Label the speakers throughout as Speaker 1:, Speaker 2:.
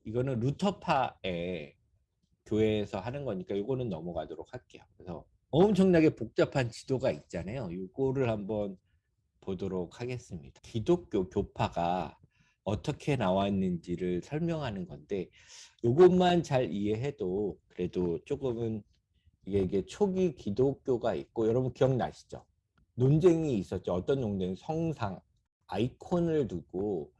Speaker 1: 이거는 루터파의 교회에서 하는 거니까 이거는 넘어가도록 할게요. 그래서 엄청나게 복잡한 지도가 있잖아요. 이거를 한번 보도록 하겠습니다. 기독교 교파가 어떻게 나왔는지를 설명하는 건데 이것만 잘 이해해도 그래도 조금은 이게 초기 기독교가 있고 여러분 기억나시죠? 논쟁이 있었죠. 어떤 논쟁? 성상, 아이콘을 두고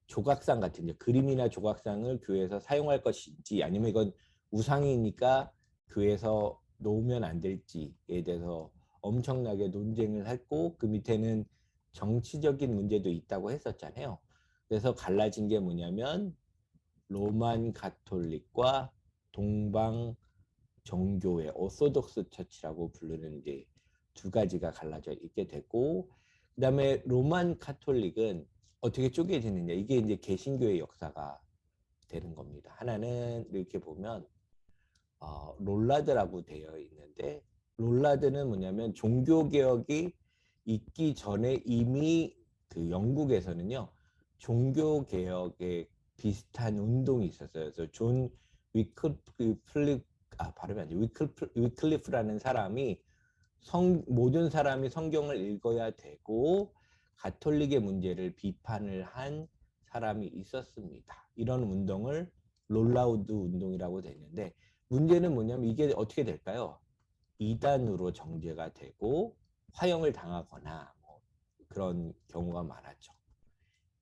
Speaker 1: 조각상 같은 그림이나 조각상을 교회에서 사용할 것인지 아니면 이건 우상이니까 교회에서 놓으면 안 될지에 대해서 엄청나게 논쟁을 했고 그 밑에는 정치적인 문제도 있다고 했었잖아요. 그래서 갈라진 게 뭐냐면 로만 가톨릭과 동방 정교회 오소독스 처치라고 부르는 이제 두 가지가 갈라져 있게 되고 그다음에 로만 카톨릭은 어떻게 쪼개지느냐 이게 이제 개신교의 역사가 되는 겁니다. 하나는 이렇게 보면 롤라드라고 되어 있는데 롤라드는 뭐냐면 종교개혁이 있기 전에 이미 그 영국에서는요 종교개혁에 비슷한 운동이 있었어요. 그래서 존 위클리프 발음이 안 돼. 위클리프라는 사람이 모든 사람이 성경을 읽어야 되고 가톨릭의 문제를 비판을 한 사람이 있었습니다. 이런 운동을 롤라우드 운동이라고 되는데 문제는 뭐냐면 이게 어떻게 될까요? 이단으로 정죄가 되고 화형을 당하거나 뭐 그런 경우가 많았죠.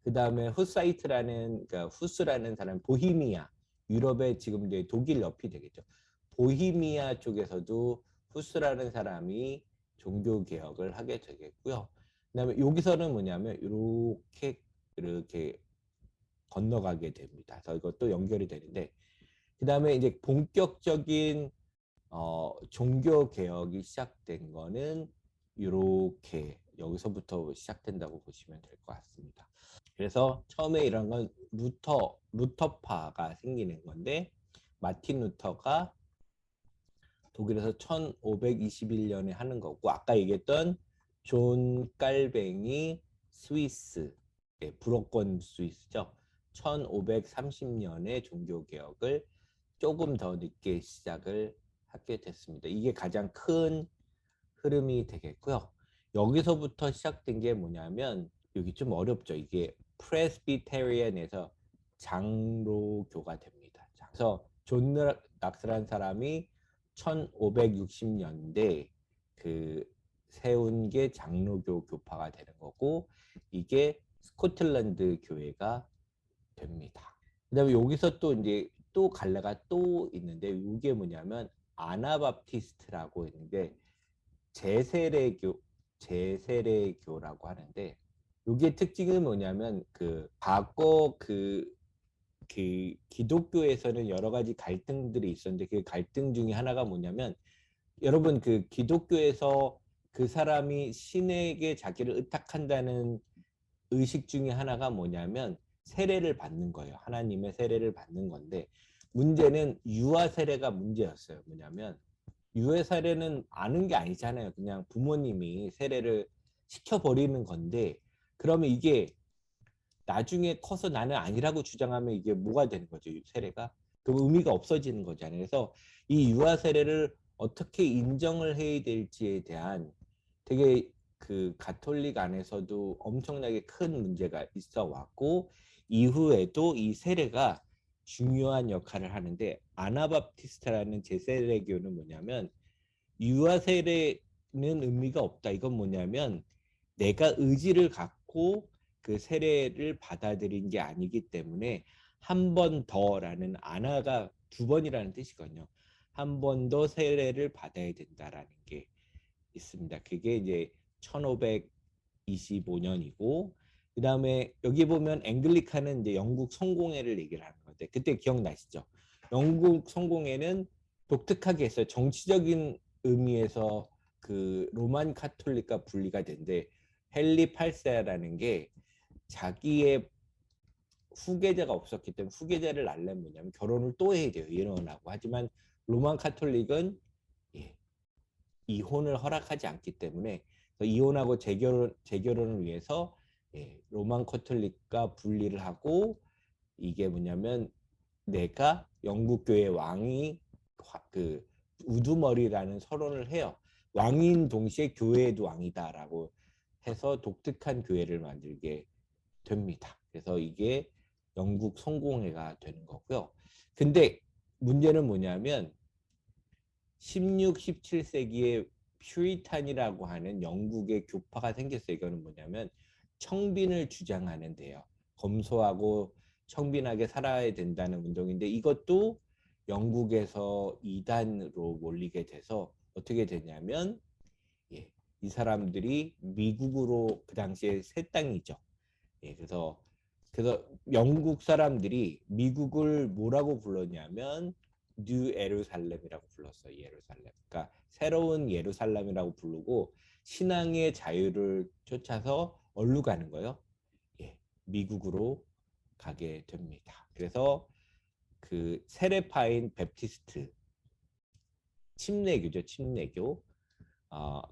Speaker 1: 그 다음에 후사이트라는 그러니까 후스라는 사람 보히미아 유럽의 지금 이제 독일 옆이 되겠죠. 보히미아 쪽에서도 후스라는 사람이 종교 개혁을 하게 되겠고요. 그다음에 여기서는 뭐냐면 이렇게 건너가게 됩니다. 그래서 이것도 연결이 되는데 그다음에 이제 본격적인 종교 개혁이 시작된 거는 이렇게 여기서부터 시작된다고 보시면 될 것 같습니다. 그래서 처음에 이런 건 루터파가 생기는 건데 마틴 루터가 독일에서 1521년에 하는 거고 아까 얘기했던 존 깔뱅이 스위스 불어권 스위스죠. 1530년에 종교개혁을 조금 더 늦게 시작을 하게 됐습니다. 이게 가장 큰 흐름이 되겠고요. 여기서부터 시작된 게 뭐냐면 여기 좀 어렵죠. 이게 프레스비테리안에서 장로교가 됩니다. 그래서 존 락스라는 사람이 1560년대 그 세운 게 장로교 교파가 되는 거고 이게 스코틀랜드 교회가 됩니다. 그다음에 여기서 또 이제 또 갈래가 또 있는데 이게 뭐냐면 아나바프티스트라고 있는데 제세례교라고 하는데 이게 특징은 뭐냐면 그 과거 그 기독교에서는 여러 가지 갈등들이 있었는데 그 갈등 중에 하나가 뭐냐면 여러분 그 기독교에서 그 사람이 신에게 자기를 의탁한다는 의식 중에 하나가 뭐냐면 세례를 받는 거예요. 하나님의 세례를 받는 건데 문제는 유아 세례가 문제였어요. 뭐냐면 유해 세례는 아는 게 아니잖아요. 그냥 부모님이 세례를 시켜버리는 건데 그러면 이게 나중에 커서 나는 아니라고 주장하면 이게 뭐가 되는 거죠? 세례가? 그 의미가 없어지는 거잖아요. 그래서 이 유아 세례를 어떻게 인정을 해야 될지에 대한 되게 그 가톨릭 안에서도 엄청나게 큰 문제가 있어 왔고 이후에도 이 세례가 중요한 역할을 하는데 아나바프티스트라는 제세례교는 뭐냐면 유아 세례는 의미가 없다. 이건 뭐냐면 내가 의지를 갖고 그 세례를 받아들인 게 아니기 때문에 한 번 더라는 아나가 두 번이라는 뜻이거든요. 한 번 더 세례를 받아야 된다라는 게 있습니다. 그게 이제 1525년이고 그 다음에 여기 보면 앵글리칸은 이제 영국 성공회를 얘기를 하는 건데 그때 기억나시죠? 영국 성공회는 독특하게 했어요. 정치적인 의미에서 그 로만 카톨릭과 분리가 된데 헨리 8세라는 게 자기의 후계자가 없었기 때문에 후계자를 낳으려면 뭐냐면 결혼을 또 해야 돼요. 이혼하고. 하지만 로만 카톨릭은 예, 이혼을 허락하지 않기 때문에 이혼하고 재결혼을 위해서 예, 로만 카톨릭과 분리를 하고 이게 뭐냐면 내가 영국 교회 왕이 그 우두머리라는 서론을 해요. 왕인 동시에 교회도 왕이다라고 해서 독특한 교회를 만들게 됩니다. 그래서 이게 영국 성공회가 되는 거고요. 근데 문제는 뭐냐면 16, 17세기에 퓨리탄이라고 하는 영국의 교파가 생겼어요. 이거는 뭐냐면 청빈을 주장하는데요. 검소하고 청빈하게 살아야 된다는 운동인데 이것도 영국에서 이단으로 몰리게 돼서 어떻게 되냐면 이 사람들이 미국으로 그 당시에 새 땅이죠. 그래서 영국 사람들이 미국을 뭐라고 불렀냐면 뉴 예루살렘이라고 불렀어요. 예루살렘. 그러니까 새로운 예루살렘이라고 부르고 신앙의 자유를 쫓아서 어디로 가는 거예요? 미국으로 가게 됩니다. 그래서 그 세례파인 베프티스트 침례교죠. 침례교.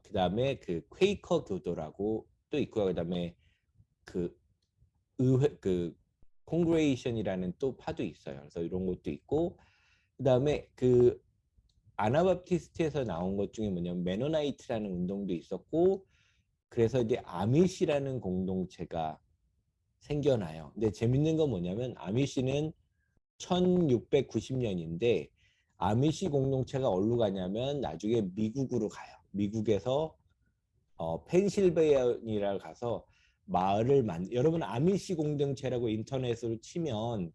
Speaker 1: 그 다음에 그 퀘이커 교도라고 또 있고요. 그 다음에 그 의회 그 콩그레이션이라는 또 파도 있어요. 그래서 이런 것도 있고 그다음에 그 아나바프티스트에서 나온 것 중에 뭐냐면 메노나이트라는 운동도 있었고 그래서 이제 아미시라는 공동체가 생겨나요. 근데 재밌는 건 뭐냐면 아미시는 1690년인데 아미시 공동체가 어디로 가냐면 나중에 미국으로 가요. 미국에서 펜실베이니아를 가서 마을을 여러분 아미시 공동체라고 인터넷으로 치면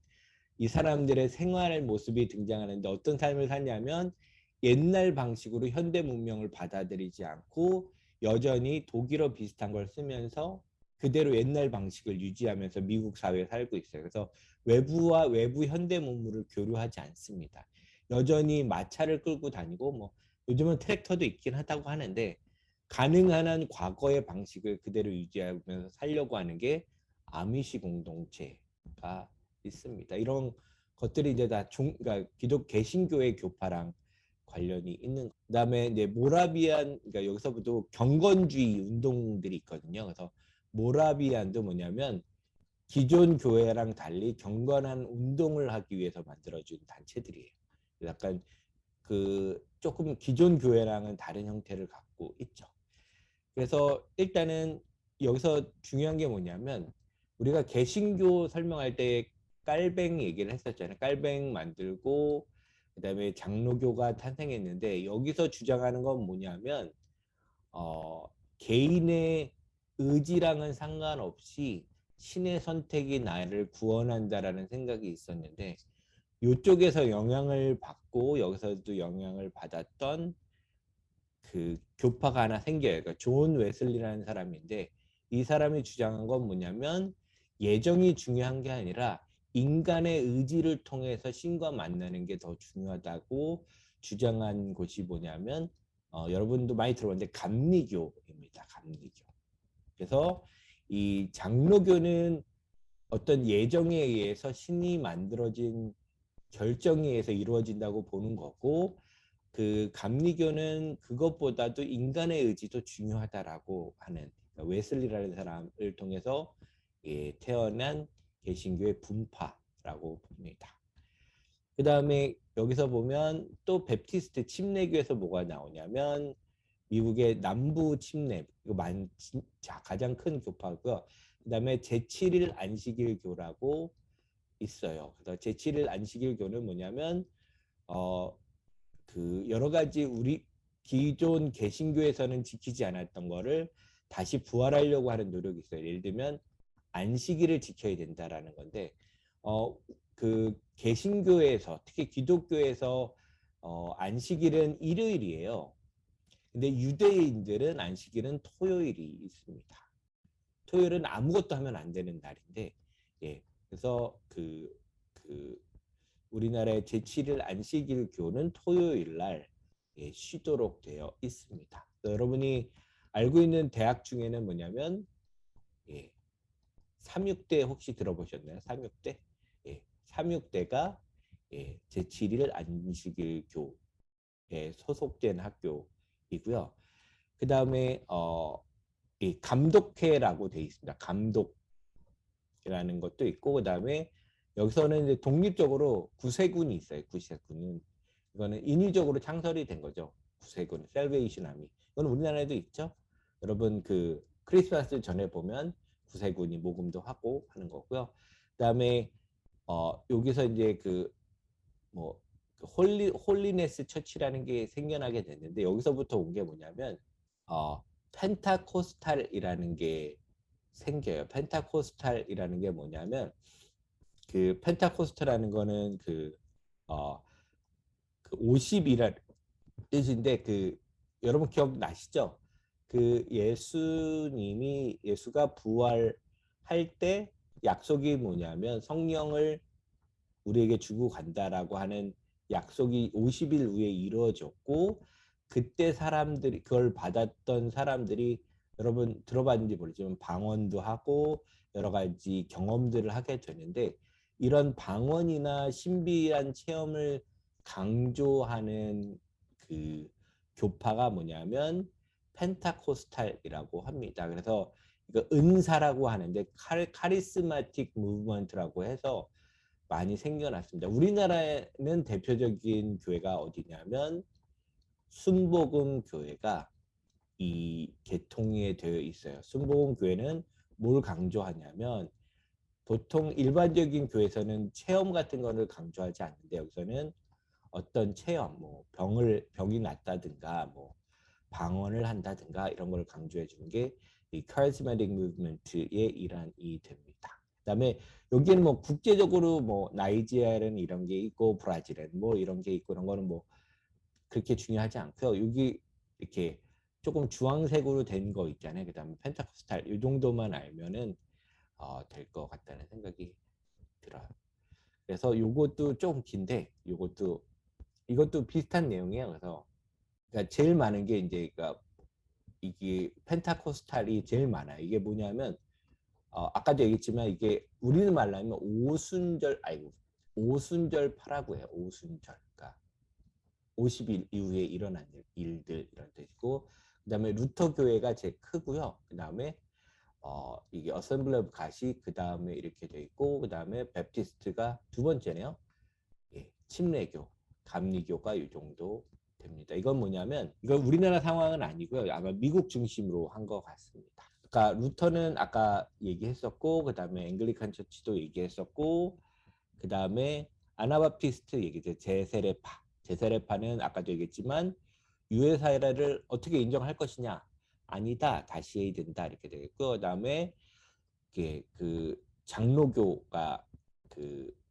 Speaker 1: 이 사람들의 생활 모습이 등장하는데 어떤 삶을 사냐면 옛날 방식으로 현대 문명을 받아들이지 않고 여전히 독일어 비슷한 걸 쓰면서 그대로 옛날 방식을 유지하면서 미국 사회에 살고 있어요. 그래서 외부와 외부 현대 문물을 교류하지 않습니다. 여전히 마차를 끌고 다니고 뭐 요즘은 트랙터도 있긴 하다고 하는데 가능한 한 과거의 방식을 그대로 유지하면서 살려고 하는 게 아미시 공동체가 있습니다. 이런 것들이 이제 다 그러니까 기독 개신교의 교파랑 관련이 있는. 그다음에 이제 모라비안 그러니까 여기서부터 경건주의 운동들이 있거든요. 그래서 모라비안도 뭐냐면 기존 교회랑 달리 경건한 운동을 하기 위해서 만들어진 단체들이에요. 약간 그 조금 기존 교회랑은 다른 형태를 갖고 있죠. 그래서 일단은 여기서 중요한 게 뭐냐면 우리가 개신교 설명할 때 깔뱅 얘기를 했었잖아요. 깔뱅 만들고 그다음에 장로교가 탄생했는데 여기서 주장하는 건 뭐냐면 개인의 의지랑은 상관없이 신의 선택이 나를 구원한다라는 생각이 있었는데 이쪽에서 영향을 받고 여기서도 영향을 받았던 그 교파가 하나 생겨요. 그러니까 존 웨슬리라는 사람인데 이 사람이 주장한 건 뭐냐면 예정이 중요한 게 아니라 인간의 의지를 통해서 신과 만나는 게 더 중요하다고 주장한 곳이 뭐냐면 여러분도 많이 들어봤는데 감리교입니다. 감리교. 그래서 이 장로교는 어떤 예정에 의해서 신이 만들어진 결정에 의해서 이루어진다고 보는 거고 그 감리교는 그것보다도 인간의 의지도 중요하다라고 하는 그러니까 웨슬리라는 사람을 통해서 태어난 개신교의 분파라고 봅니다. 그 다음에 여기서 보면 또 베프티스트 침례교에서 뭐가 나오냐면 미국의 남부 침례 이거 가장 큰 교파고요. 그 다음에 제7일 안식일교라고 있어요. 그래서 제7일 안식일교는 뭐냐면 그 여러 가지 우리 기존 개신교에서는 지키지 않았던 거를 다시 부활하려고 하는 노력이 있어요. 예를 들면 안식일을 지켜야 된다라는 건데 그 개신교에서 특히 기독교에서 안식일은 일요일이에요. 근데 유대인들은 안식일은 토요일이 있습니다. 토요일은 아무것도 하면 안 되는 날인데 그래서 그 우리나라의 제7일 안식일교는 토요일 날 쉬도록 되어 있습니다. 여러분이 알고 있는 대학 중에는 뭐냐면 삼육대 혹시 들어보셨나요? 삼육대? 삼육대가 제7일 안식일교에 소속된 학교이고요. 그 다음에 감독회라고 되어 있습니다. 감독이라는 것도 있고 그 다음에 여기서는 이제 독립적으로 구세군이 있어요. 구세군은 이거는 인위적으로 창설이 된 거죠. 구세군, 셀베이션 아미. 이건 우리나라에도 있죠. 여러분 그 크리스마스 전에 보면 구세군이 모금도 하고 하는 거고요. 그다음에 여기서 이제 뭐 홀리네스 처치라는 게 생겨나게 됐는데 여기서부터 온 게 뭐냐면 펜타코스탈이라는 게 생겨요. 펜타코스탈이라는 게 뭐냐면 그 펜타코스탈이라는 거는 어, 50이라는 뜻인데 여러분 기억나시죠? 예수가 부활할 때 약속이 뭐냐면 성령을 우리에게 주고 간다라고 하는 약속이 50일 후에 이루어졌고 그때 사람들이 그걸 받았던 사람들이 여러분 들어봤는지 모르지만 방언도 하고 여러 가지 경험들을 하게 되는데 이런 방언이나 신비한 체험을 강조하는 그 교파가 뭐냐면 펜타코스탈이라고 합니다. 그래서 이거 은사라고 하는데 카리스마틱 무브먼트라고 해서 많이 생겨났습니다. 우리나라에는 대표적인 교회가 어디냐면 순복음 교회가 이 개통에 되어 있어요. 순복음 교회는 뭘 강조하냐면 보통 일반적인 교회에서는 체험 같은 거를 강조하지 않는데 여기서는 어떤 체험, 뭐 병이 낫다든가 뭐 방언을 한다든가 이런 걸 강조해 주는 게 이 카리스마틱 무브먼트의 일환이 됩니다. 그다음에 여기는 뭐 국제적으로 뭐 나이지리아는 이런 게 있고 브라질은 뭐 이런 게 있고 이런 거는 뭐 그렇게 중요하지 않고요. 여기 이렇게 조금 주황색으로 된 거 있잖아요. 그다음에 펜타코스탈 이 정도만 알면은 될 것 같다는 생각이 들어요. 그래서 요것도 좀 긴데 이것도 비슷한 내용이에요. 그래서 그러니까 제일 많은 게 이제 그러니까 이게 펜타코스탈이 제일 많아요. 이게 뭐냐면 아까도 얘기했지만 이게 우리는 말로 하면 오순절파라고 해요. 오순절. 그러니까 50일 이후에 일어난 일들 이런 뜻이고 그다음에 루터 교회가 제일 크고요. 그다음에 이게 어셈블리 오브 갓이 그다음에 이렇게 돼 있고 그다음에 베프티스트가 두 번째네요. 예, 침례교, 감리교가 이 정도 됩니다. 이건 뭐냐면 이건 우리나라 상황은 아니고요. 아마 미국 중심으로 한 것 같습니다. 그러니까 루터는 아까 얘기했었고 그다음에 앵글리칸 처치도 얘기했었고 그다음에 아나바피스트 얘기죠. 제세례파는 아까도 얘기했지만 유해 사례를 어떻게 인정할 것이냐? 아니다. 다시 해야 된다. 이렇게 되겠고 그다음에 장로교가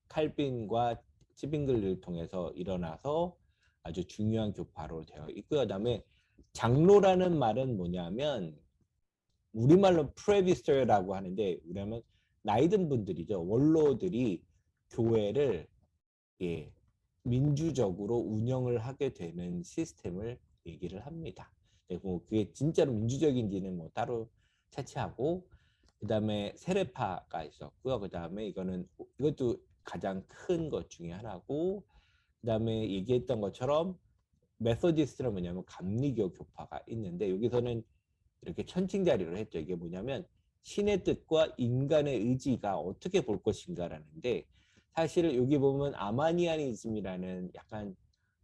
Speaker 1: 칼빈과 치빙글을 통해서 일어나서 아주 중요한 교파로 되어 있고요. 그다음에 장로라는 말은 뭐냐면 우리말로 프레비스터라고 하는데 우리하면 나이 든 분들이죠. 원로들이 교회를 예, 민주적으로 운영을 하게 되는 시스템을 얘기를 합니다. 그리고 그게 진짜로 민주적인지는 뭐 따로 차치하고 그다음에 세례파가 있었고요. 그다음에 이것도 가장 큰 것 중에 하나고 그다음에 얘기했던 것처럼 메소디스트는 뭐냐면 감리교 교파가 있는데 여기서는 이렇게 천칭자리로 했죠. 이게 뭐냐면 신의 뜻과 인간의 의지가 어떻게 볼 것인가라는데 사실 여기 보면 아마니아니즘이라는 약간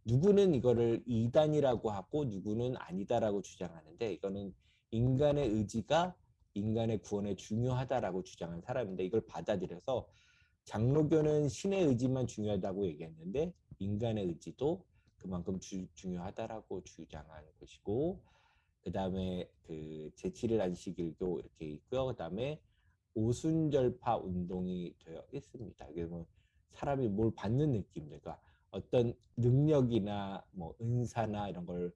Speaker 1: 누구는 이거를 이단이라고 하고 누구는 아니다라고 주장하는데 이거는 인간의 의지가 인간의 구원에 중요하다라고 주장한 사람인데 이걸 받아들여서 장로교는 신의 의지만 중요하다고 얘기했는데 인간의 의지도 그만큼 중요하다라고 주장하는 것이고 그 다음에 제7일 안식일도 이렇게 있고요. 그 다음에 오순절파 운동이 되어 있습니다. 이게 뭐 사람이 뭘 받는 느낌, 그러니까 어떤 능력이나 뭐 은사나 이런 걸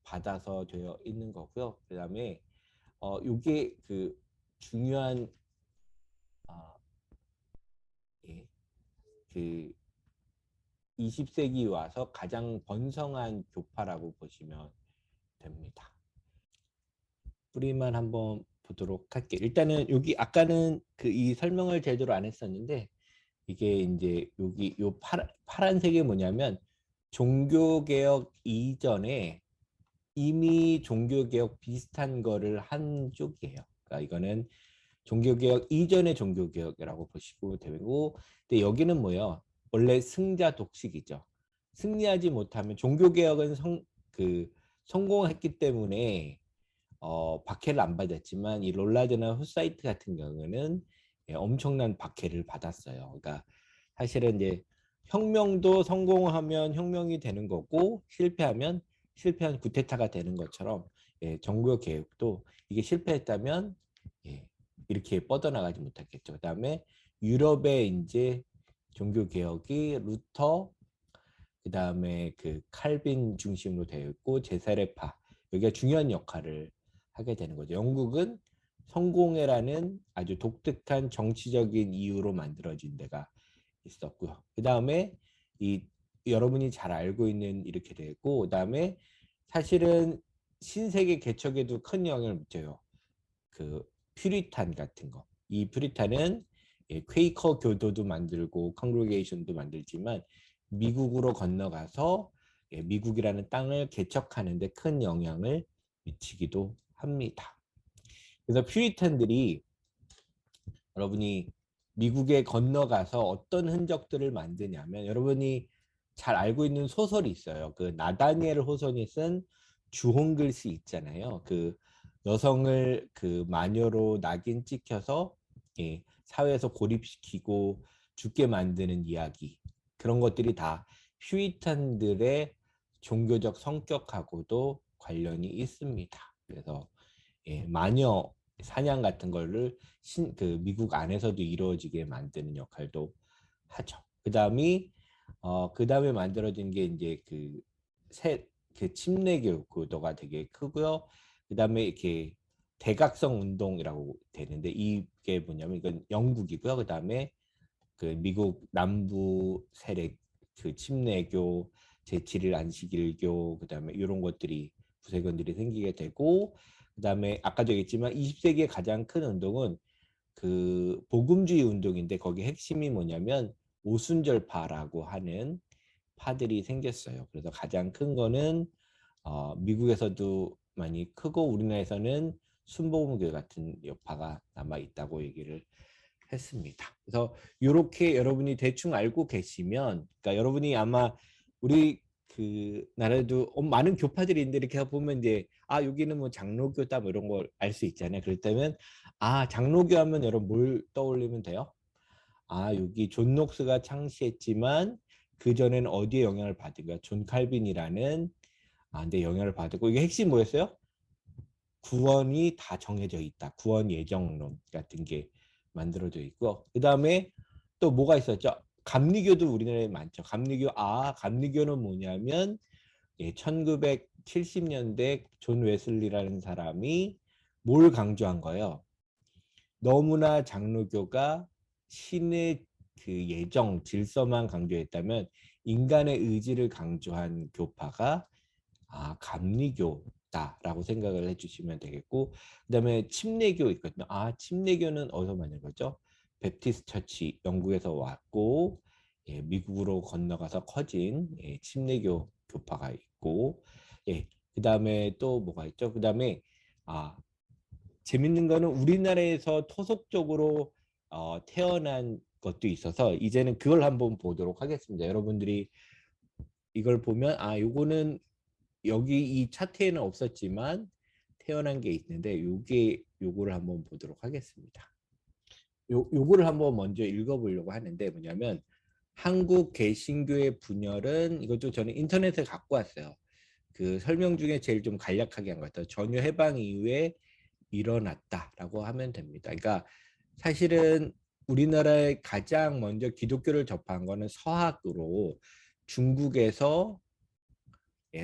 Speaker 1: 받아서 되어 있는 거고요. 그 다음에 요게 중요한 어, 예, 그 20세기 와서 가장 번성한 교파라고 보시면 됩니다. 뿌리만 한번 보도록 할게요. 일단은 여기 아까는 이 설명을 제대로 안 했었는데 이게 이제 여기 요 파란색이 뭐냐면 종교개혁 이전에 이미 종교개혁 비슷한 거를 한 쪽이에요. 그러니까 이거는 종교개혁 이전의 종교개혁이라고 보시고 되고, 근데 여기는 뭐예요? 원래 승자 독식이죠. 승리하지 못하면 종교개혁은 성공했기 때문에 박해를 안 받았지만 이 롤라드나 후사이트 같은 경우는 엄청난 박해를 받았어요. 그러니까 사실은 이제 혁명도 성공하면 혁명이 되는 거고 실패하면 실패한 쿠데타가 되는 것처럼 종교 개혁도 이게 실패했다면 이렇게 뻗어나가지 못했겠죠. 그다음에 유럽의 이제 종교 개혁이 루터 그다음에 그 칼빈 중심으로 되어 있고 제사례파 여기가 중요한 역할을 하게 되는 거죠. 영국은 성공회라는 아주 독특한 정치적인 이유로 만들어진 데가 있었고요. 그 다음에 이 여러분이 잘 알고 있는 이렇게 되고, 그 다음에 사실은 신세계 개척에도 큰 영향을 미쳐요. 그 퓨리탄 같은 거. 이 퓨리탄은 퀘이커 교도도 만들고 컨그레게이션도 만들지만 미국으로 건너가서 미국이라는 땅을 개척하는 데 큰 영향을 미치기도 합니다. 그래서 퓨리탄들이 여러분이 미국에 건너가서 어떤 흔적들을 만드냐면 여러분이 잘 알고 있는 소설이 있어요. 그 나다니엘 호손이 쓴 주홍글씨 있잖아요. 그 여성을 그 마녀로 낙인 찍혀서 사회에서 고립시키고 죽게 만드는 이야기. 그런 것들이 다 퓨리탄들의 종교적 성격하고도 관련이 있습니다. 그래서 마녀 사냥 같은 거를 그 미국 안에서도 이루어지게 만드는 역할도 하죠. 그다음에 만들어진 게 이제 그 침례교 구도가 되게 크고요. 그다음에 이렇게 대각성 운동이라고 되는데 이게 뭐냐면 이건 영국이고요. 그다음에 그 미국 남부 세력 그 침례교 제7일 안식일교 그다음에 이런 것들이 부세권들이 생기게 되고 그다음에 아까도 얘기했지만 20세기의 가장 큰 운동은 그 복음주의 운동인데 거기 핵심이 뭐냐면 오순절파라고 하는 파들이 생겼어요. 그래서 가장 큰 거는 미국에서도 많이 크고 우리나라에서는 순복음교회 같은 여파가 남아 있다고 얘기를 했습니다. 그래서 이렇게 여러분이 대충 알고 계시면, 그러니까 여러분이 아마 우리 그 나라에도 많은 교파들이 있는데 이렇게 보면 이제 여기는 뭐 장로교다 뭐 이런 걸 알 수 있잖아요. 그럴 때면 장로교 하면 여러분 뭘 떠올리면 돼요? 여기 존 녹스가 창시했지만 그 전에는 어디에 영향을 받은 거야? 존 칼빈이라는 데 영향을 받고 이게 핵심 뭐였어요? 구원이 다 정해져 있다. 구원 예정론 같은 게 만들어져 있고 그 다음에 또 뭐가 있었죠? 감리교도 우리나라에 많죠. 감리교는 뭐냐면 1970년대 존 웨슬리라는 사람이 뭘 강조한 거예요? 너무나 장로교가 신의 그 예정 질서만 강조했다면 인간의 의지를 강조한 교파가 감리교다라고 생각을 해주시면 되겠고 그다음에 침례교 있거든요. 침례교는 어디서 만든 거죠? 베프티스트 처치 영국에서 왔고 미국으로 건너가서 커진 침례교 교파가 있고 그다음에 또 뭐가 있죠? 그다음에 재밌는 거는 우리나라에서 토속적으로 태어난 것도 있어서 이제는 그걸 한번 보도록 하겠습니다. 여러분들이 이걸 보면 요거는 여기 이 차트에는 없었지만 태어난 게 있는데 요거를 한번 보도록 하겠습니다. 요거를 한번 먼저 읽어보려고 하는데 뭐냐면 한국 개신교의 분열은 이것도 저는 인터넷에 갖고 왔어요. 그 설명 중에 제일 좀 간략하게 한 것 같아요. 전후 해방 이후에 일어났다라고 하면 됩니다. 그러니까 사실은 우리나라에 가장 먼저 기독교를 접한 거는 서학으로 중국에서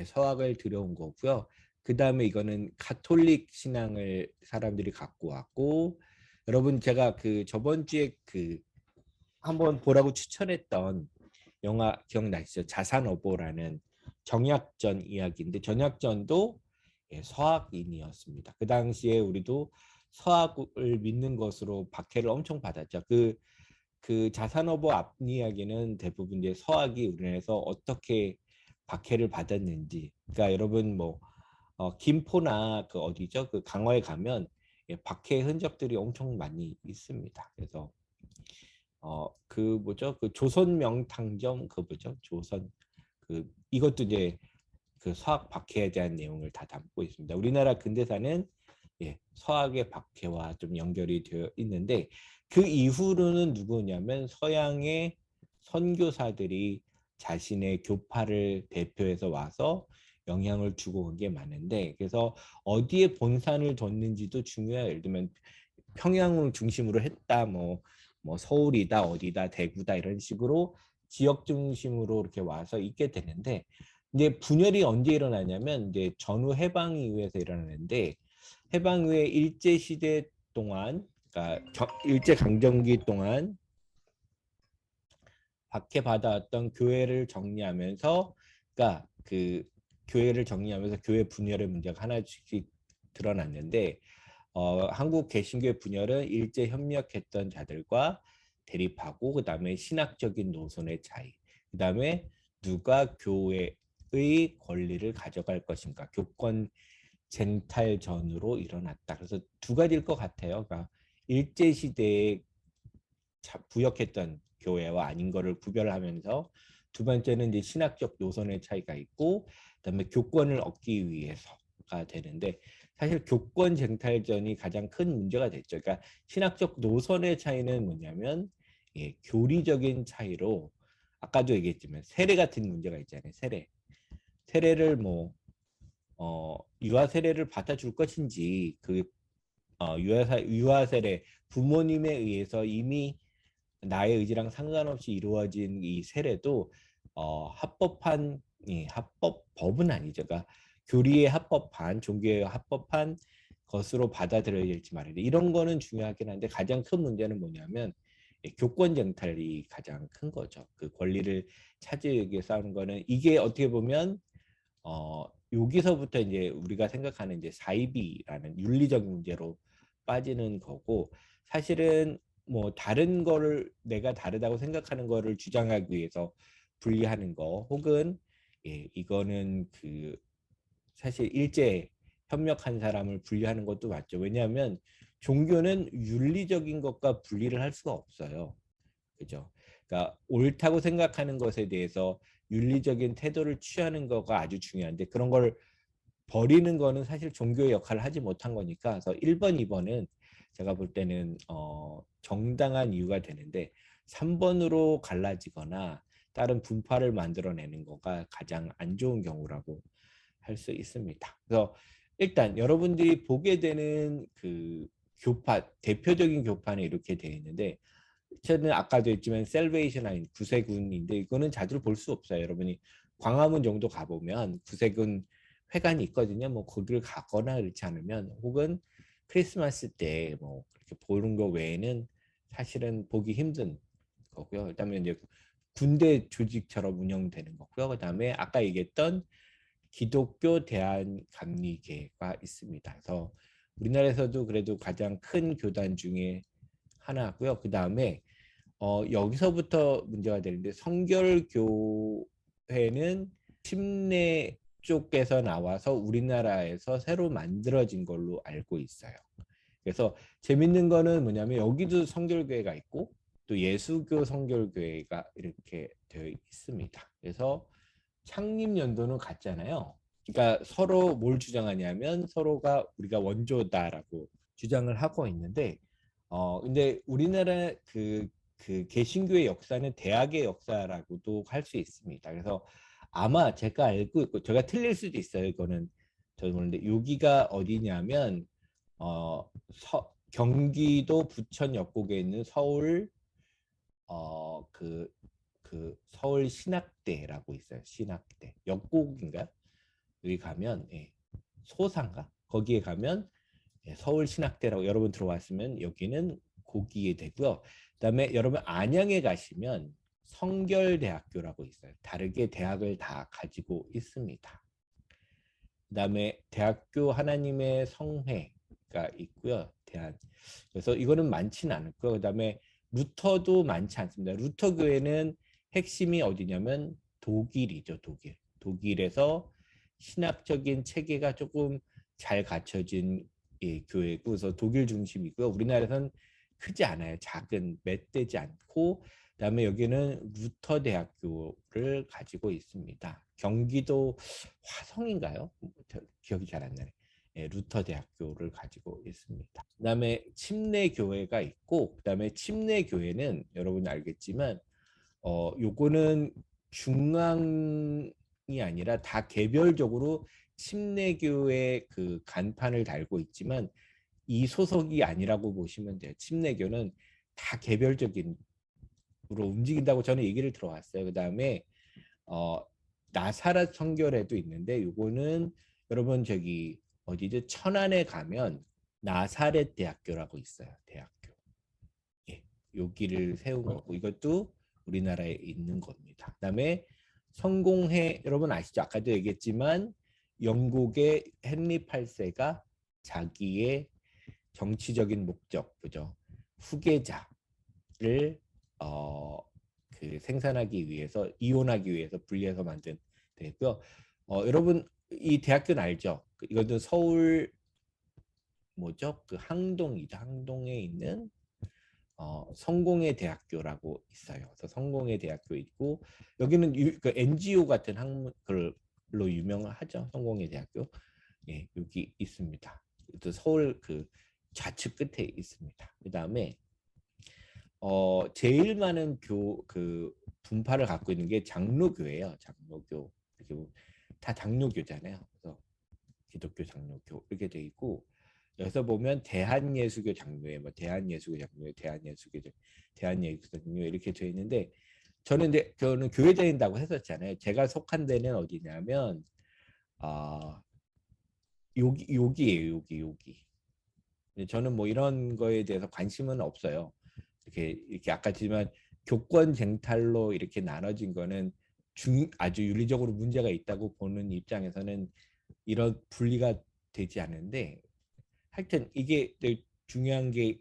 Speaker 1: 서학을 들여온 거고요. 그 다음에 이거는 가톨릭 신앙을 사람들이 갖고 왔고 여러분 제가 그 저번 주에 그 한번 보라고 추천했던 영화 기억나시죠? 자산어보라는 정약전 이야기인데 정약전도 서학인이었습니다. 그 당시에 우리도 서학을 믿는 것으로 박해를 엄청 받았죠. 그 자산어보 앞 이야기는 대부분 이제 서학이 우리나라에서 어떻게 박해를 받았는지. 그러니까 여러분 뭐 김포나 그 어디죠? 그 강화에 가면 박해의 흔적들이 엄청 많이 있습니다. 그래서 그 뭐죠? 그 조선 명탕정 그 뭐죠? 조선 그 이것도 이제 그 서학 박해에 대한 내용을 다 담고 있습니다. 우리나라 근대사는 서학의 박해와 좀 연결이 되어 있는데 그 이후로는 누구냐면 서양의 선교사들이 자신의 교파를 대표해서 와서 영향을 주고 온 게 많은데 그래서 어디에 본산을 뒀는지도 중요해요. 예를 들면 평양을 중심으로 했다 뭐 서울이다 어디다 대구다 이런 식으로 지역 중심으로 이렇게 와서 있게 되는데 이제 분열이 언제 일어나냐면 이제 전후 해방 이후에서 일어나는데 해방 이후에 일제 시대 동안 그러니까 일제 강점기 동안 박해받아왔던 교회를 정리하면서 그러니까 그 교회를 정리하면서 교회 분열의 문제가 하나씩 드러났는데 한국 개신교의 분열은 일제 협력했던 자들과 대립하고 그다음에 신학적인 노선의 차이 그다음에 누가 교회의 권리를 가져갈 것인가 교권 쟁탈전으로 일어났다. 그래서 두 가지일 것 같아요. 그러니까 일제 시대에 부역했던 교회와 아닌 거를 구별하면서 두 번째는 이제 신학적 노선의 차이가 있고 그다음에 교권을 얻기 위해서가 되는데 사실 교권 쟁탈전이 가장 큰 문제가 됐죠. 그러니까 신학적 노선의 차이는 뭐냐면 교리적인 차이로 아까도 얘기했지만 세례 같은 문제가 있잖아요. 세례를 뭐 유아 세례를 받아줄 것인지 그 유아 세례 부모님에 의해서 이미 나의 의지랑 상관없이 이루어진 이 세례도 합법한 법은 아니죠. 그러니까 교리에 합법한 종교에 합법한 것으로 받아들여야 될지 말이야. 이런 거는 중요하긴 한데 가장 큰 문제는 뭐냐면 교권 쟁탈이 가장 큰 거죠. 그 권리를 차지하기 위해 싸우는 거는 이게 어떻게 보면 여기서부터 이제 우리가 생각하는 이제 사이비라는 윤리적 문제로 빠지는 거고 사실은 뭐 다른 거를 내가 다르다고 생각하는 거를 주장하기 위해서 분리하는 거 혹은 이거는 그 사실 일제 협력한 사람을 분리하는 것도 맞죠. 왜냐하면 종교는 윤리적인 것과 분리를 할 수가 없어요. 그죠? 그러니까 옳다고 생각하는 것에 대해서 윤리적인 태도를 취하는 거가 아주 중요한데 그런 걸 버리는 거는 사실 종교의 역할을 하지 못한 거니까 그래서 1번, 2번은 제가 볼 때는 정당한 이유가 되는데 3번으로 갈라지거나 다른 분파를 만들어내는 거가 가장 안 좋은 경우라고 할 수 있습니다. 그래서 일단 여러분들이 보게 되는 그 교파, 대표적인 교파는 이렇게 되어 있는데 저는 아까도 했지만 셀베이션 라인 구세군인데 이거는 자주 볼 수 없어요. 여러분이 광화문 정도 가보면 구세군 회관이 있거든요. 뭐 거기를 가거나 그렇지 않으면 혹은 크리스마스 때 뭐 그렇게 보는 거 외에는 사실은 보기 힘든 거고요. 그다음에 이제 군대 조직처럼 운영되는 거고요. 그다음에 아까 얘기했던 기독교 대한감리교가 있습니다. 그래서 우리나라에서도 그래도 가장 큰 교단 중에 하나고요. 그다음에 여기서부터 문제가 되는데 성결교회는 침례 쪽에서 나와서 우리나라에서 새로 만들어진 걸로 알고 있어요. 그래서 재밌는 거는 뭐냐면 여기도 성결교회가 있고 또 예수교 성결교회가 이렇게 되어 있습니다. 그래서 창립 연도는 같잖아요. 그러니까 서로 뭘 주장하냐면 서로가 우리가 원조다라고 주장을 하고 있는데 근데 우리나라 그 개신교의 역사는 대학의 역사라고도 할 수 있습니다. 그래서 아마 제가 알고 있고 제가 틀릴 수도 있어요. 이거는 저도 모르는데 여기가 어디냐면 경기도 부천 역곡에 있는 서울 그 서울 신학대라고 있어요. 신학대 역곡인가? 여기 가면 소상가 거기에 가면 서울 신학대라고 여러분 들어왔으면 여기는 거기에 되고요. 그다음에 여러분 안양에 가시면 성결대학교라고 있어요. 다르게 대학을 다 가지고 있습니다. 그다음에 대학교 하나님의 성회가 있고요. 그래서 이거는 많지는 않고요. 그다음에 루터도 많지 않습니다. 루터 교회는 핵심이 어디냐면 독일이죠. 독일에서 신학적인 체계가 조금 잘 갖춰진 예, 교회고 그래서 독일 중심이고요. 우리나라에서는 크지 않아요. 작은 맷되지 않고 그다음에 여기는 루터 대학교를 가지고 있습니다. 경기도 화성인가요? 기억이 잘 안 나네. 예, 루터 대학교를 가지고 있습니다. 그다음에 침례 교회가 있고 그다음에 침례 교회는 여러분 알겠지만 요거는 중앙이 아니라 다 개별적으로 침례교의 그 간판을 달고 있지만 이 소속이 아니라고 보시면 돼요. 침례교는 다 개별적으로 움직인다고 저는 얘기를 들어왔어요. 그 다음에 나사렛 성결에도 있는데 요거는 여러분 저기 어디죠? 천안에 가면 나사렛 대학교라고 있어요. 대학교. 예, 여기를 세운 거고 이것도 우리나라에 있는 겁니다. 그다음에 성공회 여러분 아시죠? 아까도 얘기했지만 영국의 헨리 8세가 자기의 정치적인 목적, 그죠? 후계자를 그 생산하기 위해서 이혼하기 위해서 분리해서 만든 되고요. 여러분 이 대학교는 알죠? 이것도 서울 뭐죠? 그 항동이다. 항동에 있는 성공회 대학교라고 있어요. 그래서 성공회 대학교 있고 여기는 그 NGO 같은 학문으로 유명하죠. 성공회 대학교. 예, 여기 있습니다. 또 서울 그 좌측 끝에 있습니다. 그다음에 제일 많은 그 분파를 갖고 있는 게 장로교예요. 장로교. 이렇게 다 장로교잖아요. 그래서 기독교 장로교 이렇게 돼 있고 여기서 보면 대한예수교 장로회, 뭐 대한예수교 장로회, 대한예수교 장로회 이렇게 돼 있는데 저는 교회 다닌다고 했었잖아요. 제가 속한 데는 어디냐면 여기예요. 여기. 저는 뭐 이런 거에 대해서 관심은 없어요. 이렇게 아까 지만 교권 쟁탈로 이렇게 나눠진 거는 아주 윤리적으로 문제가 있다고 보는 입장에서는 이런 분리가 되지 않는데 하여튼 이게 되게 중요한 게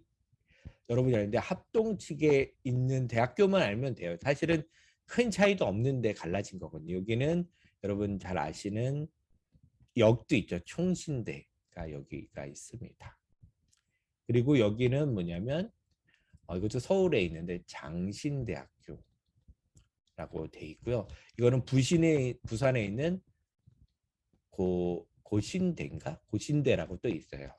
Speaker 1: 여러분이 아는데 합동 측에 있는 대학교만 알면 돼요. 사실은 큰 차이도 없는데 갈라진 거거든요. 여기는 여러분 잘 아시는 역도 있죠. 총신대가 여기가 있습니다. 그리고 여기는 뭐냐면 이것도 서울에 있는데 장신대학교라고 돼 있고요. 이거는 부산에 있는 고신대인가? 고신대라고 또 있어요.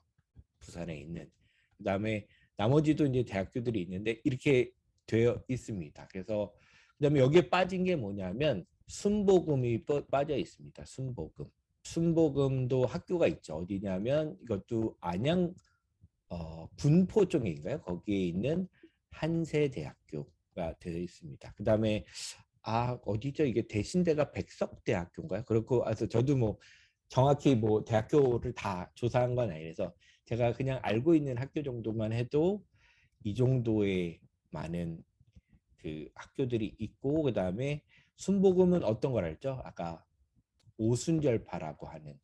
Speaker 1: 부산에 있는. 그다음에 나머지도 이제 대학교들이 있는데 이렇게 되어 있습니다. 그래서 그다음에 여기에 빠진 게 뭐냐면 순복음이 빠져 있습니다. 순복음도 학교가 있죠. 어디냐면 이것도 안양 군포 쪽인가요? 거기에 있는 한세대학교가 되어 있습니다. 그다음에 어디죠? 이게 대신대가 백석대학교인가요? 그렇고 그래서 저도 뭐 정확히 뭐 대학교를 다 조사한 건 아니라서 제가 그냥 알고 있는 학교 정도만 해도 이 정도의 많은 그 학교들이 있고 그다음에 순복음은 어떤 걸 알죠? 아까 오순절파라고 하는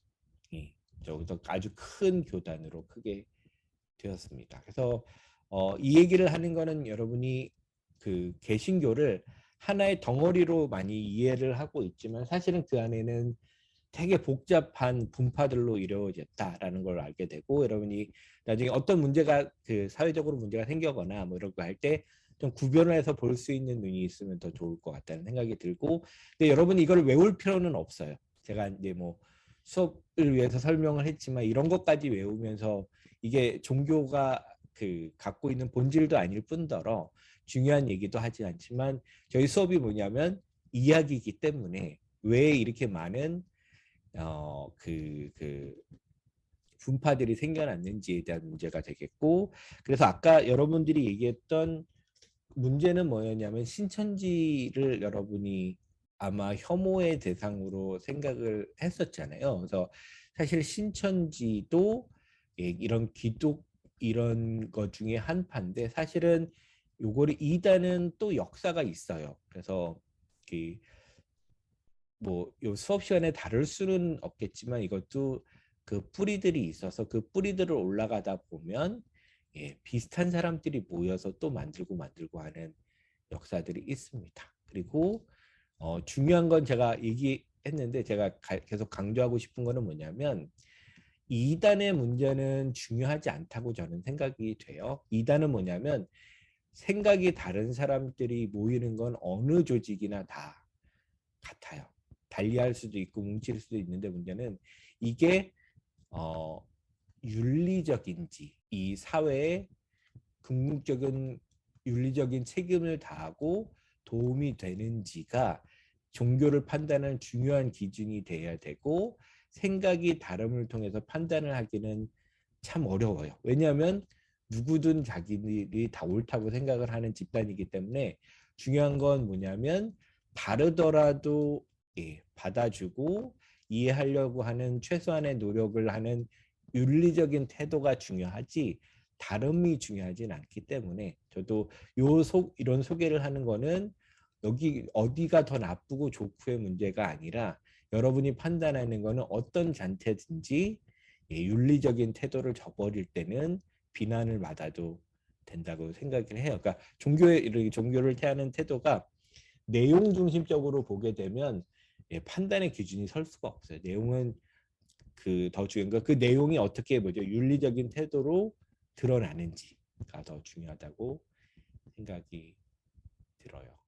Speaker 1: 저기서 아주 큰 교단으로 크게 되었습니다. 그래서 이 얘기를 하는 거는 여러분이 그 개신교를 하나의 덩어리로 많이 이해를 하고 있지만 사실은 그 안에는 되게 복잡한 분파들로 이루어졌다라는 걸 알게 되고 여러분이 나중에 어떤 문제가 그 사회적으로 문제가 생겨거나 뭐 이런 거 할 때 좀 구별을 해서 볼 수 있는 눈이 있으면 더 좋을 것 같다는 생각이 들고 근데 여러분이 이걸 외울 필요는 없어요. 제가 이제 뭐 수업을 위해서 설명을 했지만 이런 것까지 외우면서 이게 종교가 그 갖고 있는 본질도 아닐 뿐더러 중요한 얘기도 하지 않지만 저희 수업이 뭐냐면 이야기이기 때문에 왜 이렇게 많은 그 분파들이 생겨났는지에 대한 문제가 되겠고 그래서 아까 여러분들이 얘기했던 문제는 뭐였냐면 신천지를 여러분이 아마 혐오의 대상으로 생각을 했었잖아요. 그래서 사실 신천지도 이런 기독 이런 것 중에 한 파인데 사실은 요거를 이단은 또 역사가 있어요. 그래서 뭐요 수업 시간에 다룰 수는 없겠지만 이것도 그 뿌리들이 있어서 그 뿌리들을 올라가다 보면 비슷한 사람들이 모여서 또 만들고 하는 역사들이 있습니다. 그리고 중요한 건 제가 얘기했는데 제가 계속 강조하고 싶은 거는 뭐냐면 2단의 문제는 중요하지 않다고 저는 생각이 돼요. 2단은 뭐냐면 생각이 다른 사람들이 모이는 건 어느 조직이나 다 같아요. 달리할 수도 있고 뭉칠 수도 있는데 문제는 이게 어, 윤리적인지 이 사회에 궁극적인 윤리적인 책임을 다하고 도움이 되는지가 종교를 판단하는 중요한 기준이 돼야 되고 생각이 다름을 통해서 판단을 하기는 참 어려워요. 왜냐하면 누구든 자기들이 다 옳다고 생각을 하는 집단이기 때문에 중요한 건 뭐냐면 다르더라도 받아주고 이해하려고 하는 최소한의 노력을 하는 윤리적인 태도가 중요하지 다름이 중요하진 않기 때문에 저도 이런 소개를 하는 거는 여기 어디가 더 나쁘고 좋고의 문제가 아니라 여러분이 판단하는 거는 어떤 잔태든지 윤리적인 태도를 저버릴 때는 비난을 받아도 된다고 생각을 해요. 그러니까 종교를 태하는 태도가 내용 중심적으로 보게 되면 판단의 기준이 설 수가 없어요. 내용은 더 중요한 거 그 내용이 어떻게 뭐죠 윤리적인 태도로 드러나는지가 더 중요하다고 생각이 들어요.